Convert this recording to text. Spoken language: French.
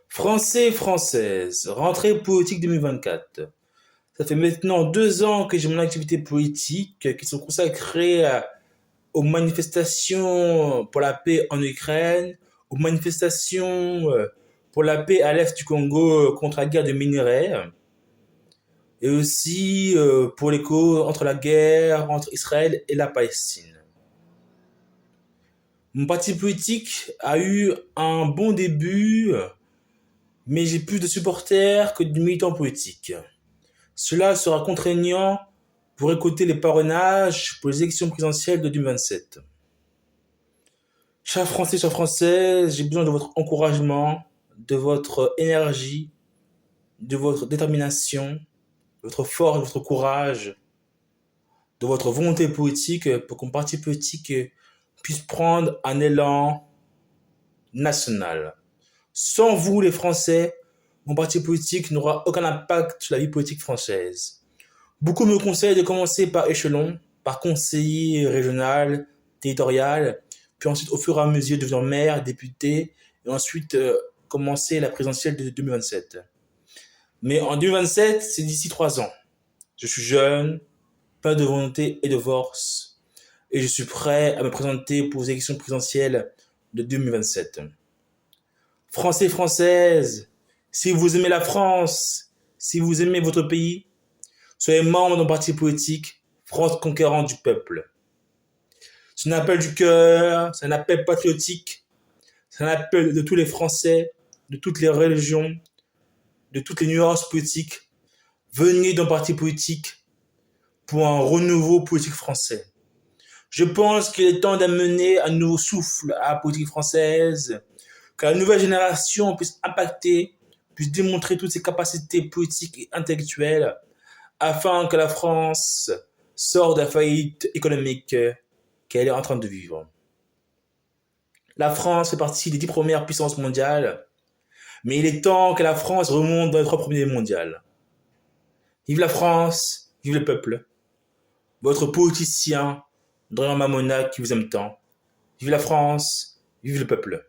Français, Françaises, rentrée politique 2024. Ça fait maintenant 2 ans que j'ai mon activité politique qui sont consacrées aux manifestations pour la paix en Ukraine, aux manifestations pour la paix à l'est du Congo contre la guerre de minerais, et aussi pour les causes entre la guerre entre Israël et la Palestine. Mon parti politique a eu un bon début, mais j'ai plus de supporters que de militants politiques. Cela sera contraignant pour récolter les parrainages pour les élections présidentielles de 2027. Chers Français, chers Françaises, j'ai besoin de votre encouragement, de votre énergie, de votre détermination, de votre force, de votre courage, de votre volonté politique pour qu'un parti politique puisse prendre un élan national. Sans vous, les Français, mon parti politique n'aura aucun impact sur la vie politique française. Beaucoup me conseillent de commencer par échelon, par conseiller régional, territorial, puis ensuite au fur et à mesure devenir maire, député, et ensuite commencer la présidentielle de 2027. Mais en 2027, c'est d'ici 3 ans. Je suis jeune, plein de volonté et de force, et je suis prêt à me présenter pour les élections présidentielles de 2027. Français, Françaises, si vous aimez la France, si vous aimez votre pays, soyez membre d'un parti politique, France conquérante du peuple. C'est un appel du cœur, c'est un appel patriotique, c'est un appel de tous les Français, de toutes les religions, de toutes les nuances politiques. Venez d'un parti politique pour un renouveau politique français. Je pense qu'il est temps d'amener un nouveau souffle à la politique française, que la nouvelle génération puisse impacter, puisse démontrer toutes ses capacités politiques et intellectuelles, afin que la France sorte de la faillite économique qu'elle est en train de vivre. La France fait partie des 10 premières puissances mondiales, mais il est temps que la France remonte dans les 3 premiers mondiales. Vive la France, vive le peuple. Votre politicien, Dorian Mamona, qui vous aime tant. Vive la France, vive le peuple.